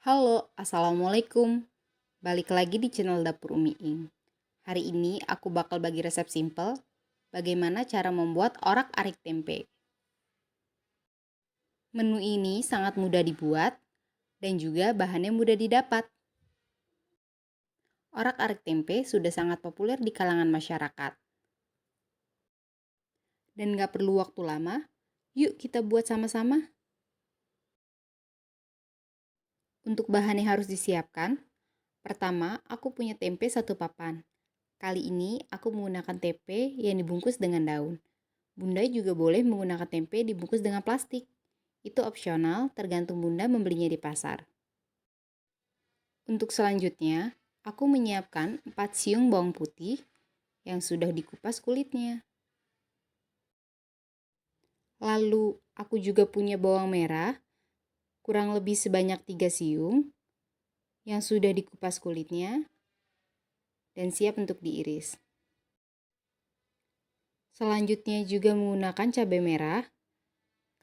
Halo, Assalamualaikum. Balik lagi di channel Dapur Umi Ing. Hari ini aku bakal bagi resep simple bagaimana cara membuat orak-arik tempe. Menu ini sangat mudah dibuat dan juga bahannya mudah didapat. Orak-arik tempe sudah sangat populer di kalangan masyarakat. Dan gak perlu waktu lama, yuk kita buat sama-sama. Untuk bahan yang harus disiapkan, pertama aku punya tempe 1 papan. Kali ini aku menggunakan tempe yang dibungkus dengan daun. Bunda juga boleh menggunakan tempe dibungkus dengan plastik. Itu opsional, tergantung Bunda membelinya di pasar. Untuk selanjutnya, aku menyiapkan 4 siung bawang putih yang sudah dikupas kulitnya. Lalu, aku juga punya bawang merah, kurang lebih sebanyak 3 siung yang sudah dikupas kulitnya dan siap untuk diiris. Selanjutnya juga menggunakan cabai merah.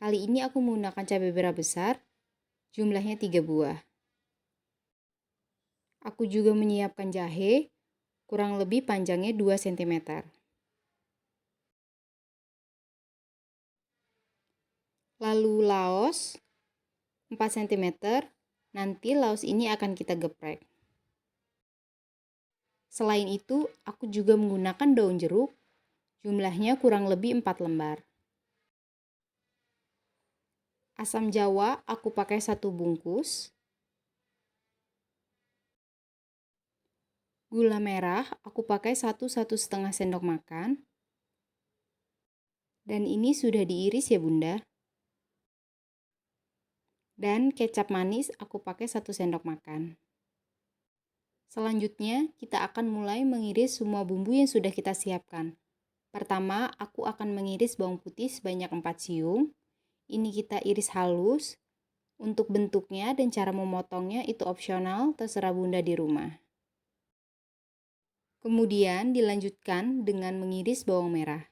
Kali ini aku menggunakan cabai merah besar, jumlahnya 3 buah. Aku juga menyiapkan jahe, kurang lebih panjangnya 2 cm. Lalu laos 4 cm, nanti laos ini akan kita geprek. Selain itu, aku juga menggunakan daun jeruk, jumlahnya kurang lebih 4 lembar. Asam jawa aku pakai 1 bungkus. Gula merah aku pakai 1,5 sendok makan. Dan ini sudah diiris ya Bunda. Dan kecap manis aku pakai 1 sendok makan. Selanjutnya, kita akan mulai mengiris semua bumbu yang sudah kita siapkan. Pertama, aku akan mengiris bawang putih sebanyak 4 siung. Ini kita iris halus. Untuk bentuknya dan cara memotongnya itu opsional, terserah Bunda di rumah. Kemudian dilanjutkan dengan mengiris bawang merah.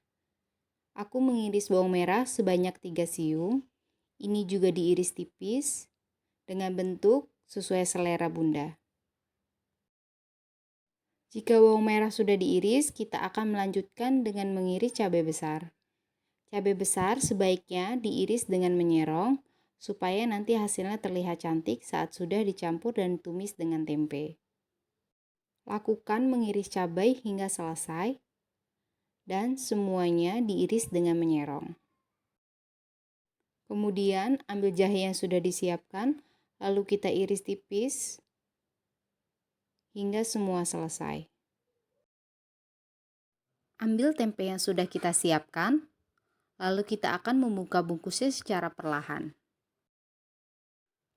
Aku mengiris bawang merah sebanyak 3 siung. Ini juga diiris tipis dengan bentuk sesuai selera Bunda. Jika bawang merah sudah diiris, kita akan melanjutkan dengan mengiris cabai besar. Cabai besar sebaiknya diiris dengan menyerong supaya nanti hasilnya terlihat cantik saat sudah dicampur dan tumis dengan tempe. Lakukan mengiris cabai hingga selesai dan semuanya diiris dengan menyerong. Kemudian ambil jahe yang sudah disiapkan, lalu kita iris tipis hingga semua selesai. Ambil tempe yang sudah kita siapkan, lalu kita akan membuka bungkusnya secara perlahan.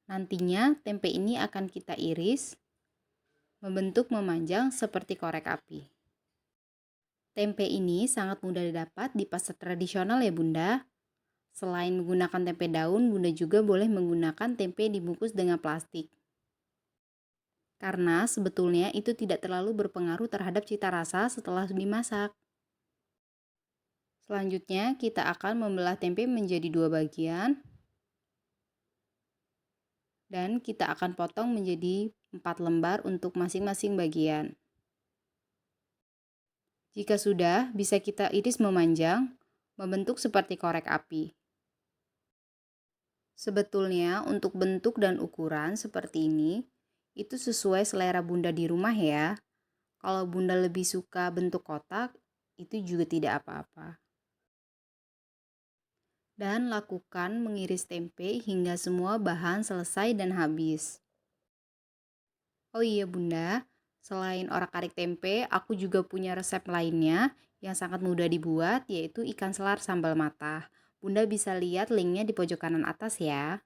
Nantinya tempe ini akan kita iris membentuk memanjang seperti korek api. Tempe ini sangat mudah didapat di pasar tradisional ya Bunda. Selain menggunakan tempe daun, Bunda juga boleh menggunakan tempe dibungkus dengan plastik. Karena sebetulnya itu tidak terlalu berpengaruh terhadap cita rasa setelah dimasak. Selanjutnya kita akan membelah tempe menjadi 2 bagian. Dan kita akan potong menjadi 4 lembar untuk masing-masing bagian. Jika sudah, bisa kita iris memanjang, membentuk seperti korek api. Sebetulnya untuk bentuk dan ukuran seperti ini, itu sesuai selera Bunda di rumah ya. Kalau Bunda lebih suka bentuk kotak, itu juga tidak apa-apa. Dan lakukan mengiris tempe hingga semua bahan selesai dan habis. Oh iya Bunda, selain orak-arik tempe, aku juga punya resep lainnya yang sangat mudah dibuat, yaitu ikan selar sambal matah. Bunda bisa lihat linknya di pojok kanan atas ya.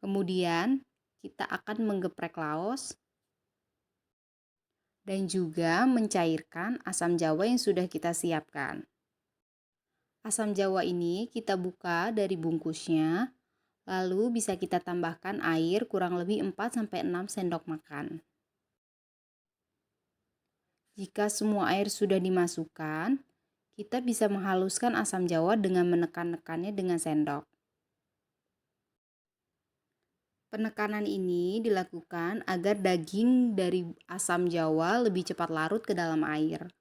Kemudian, kita akan menggeprek laos dan juga mencairkan asam jawa yang sudah kita siapkan. Asam jawa ini kita buka dari bungkusnya, lalu bisa kita tambahkan air kurang lebih 4-6 sendok makan. Jika semua air sudah dimasukkan, kita bisa menghaluskan asam jawa dengan menekan-nekannya dengan sendok. Penekanan ini dilakukan agar daging dari asam jawa lebih cepat larut ke dalam air.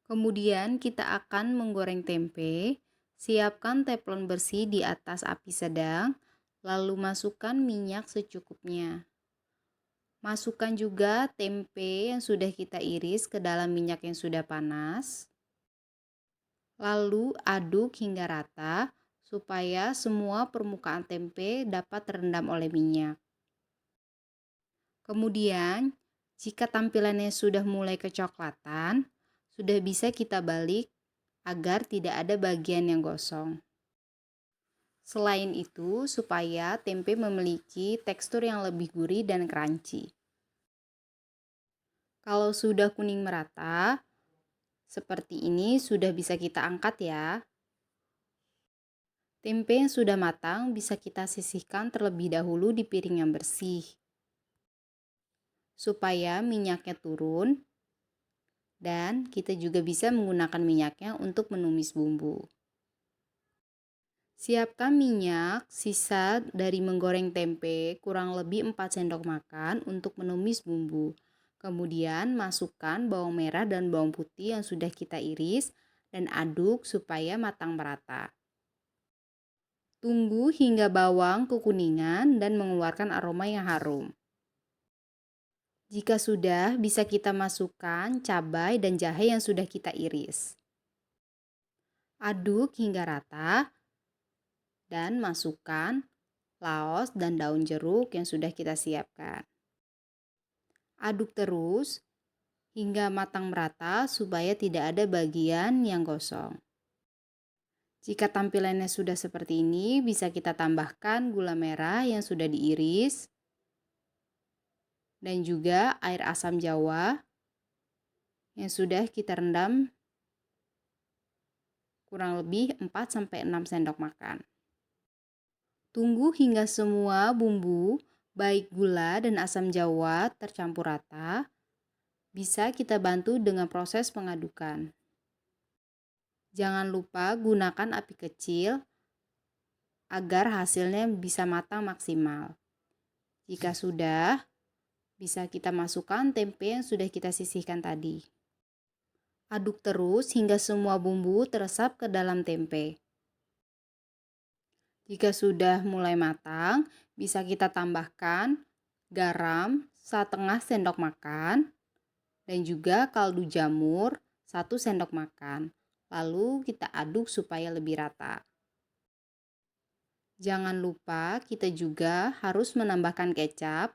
Kemudian kita akan menggoreng tempe. Siapkan teflon bersih di atas api sedang, lalu masukkan minyak secukupnya. Masukkan juga tempe yang sudah kita iris ke dalam minyak yang sudah panas. Lalu aduk hingga rata supaya semua permukaan tempe dapat terendam oleh minyak. Kemudian, jika tampilannya sudah mulai kecoklatan, sudah bisa kita balik agar tidak ada bagian yang gosong. Selain itu, supaya tempe memiliki tekstur yang lebih gurih dan crunchy. Kalau sudah kuning merata, seperti ini sudah bisa kita angkat ya. Tempe yang sudah matang bisa kita sisihkan terlebih dahulu di piring yang bersih, supaya minyaknya turun, dan kita juga bisa menggunakan minyaknya untuk menumis bumbu. Siapkan minyak sisa dari menggoreng tempe kurang lebih 4 sendok makan untuk menumis bumbu. Kemudian masukkan bawang merah dan bawang putih yang sudah kita iris dan aduk supaya matang merata. Tunggu hingga bawang kekuningan dan mengeluarkan aroma yang harum. Jika sudah, bisa kita masukkan cabai dan jahe yang sudah kita iris. Aduk hingga rata dan masukkan laos dan daun jeruk yang sudah kita siapkan. Aduk terus hingga matang merata supaya tidak ada bagian yang gosong. Jika tampilannya sudah seperti ini, bisa kita tambahkan gula merah yang sudah diiris dan juga air asam jawa yang sudah kita rendam kurang lebih 4-6 sendok makan. Tunggu hingga semua bumbu, baik gula dan asam jawa tercampur rata. Bisa kita bantu dengan proses pengadukan. Jangan lupa gunakan api kecil agar hasilnya bisa matang maksimal. Jika sudah, bisa kita masukkan tempe yang sudah kita sisihkan tadi. Aduk terus hingga semua bumbu teresap ke dalam tempe. Jika sudah mulai matang, bisa kita tambahkan garam 1/2 sendok makan dan juga kaldu jamur 1 sendok makan. Lalu kita aduk supaya lebih rata. Jangan lupa kita juga harus menambahkan kecap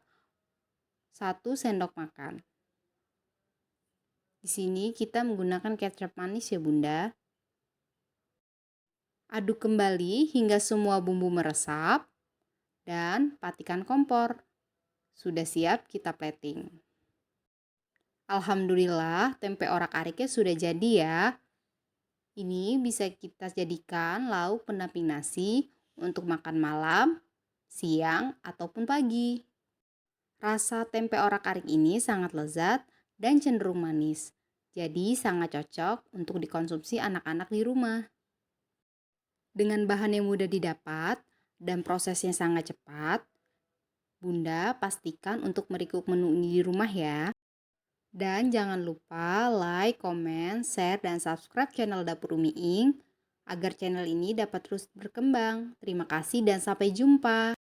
1 sendok makan. Di sini kita menggunakan kecap manis ya Bunda. Aduk kembali hingga semua bumbu meresap dan patikan kompor. Sudah siap kita plating. Alhamdulillah, tempe orak-ariknya sudah jadi ya. Ini bisa kita jadikan lauk pendamping nasi untuk makan malam, siang, ataupun pagi. Rasa tempe orak-arik ini sangat lezat dan cenderung manis. Jadi sangat cocok untuk dikonsumsi anak-anak di rumah. Dengan bahan yang mudah didapat dan prosesnya sangat cepat, Bunda pastikan untuk merikuk menu ini di rumah ya. Dan jangan lupa like, komen, share, dan subscribe channel Dapur Umi Ing agar channel ini dapat terus berkembang. Terima kasih dan sampai jumpa.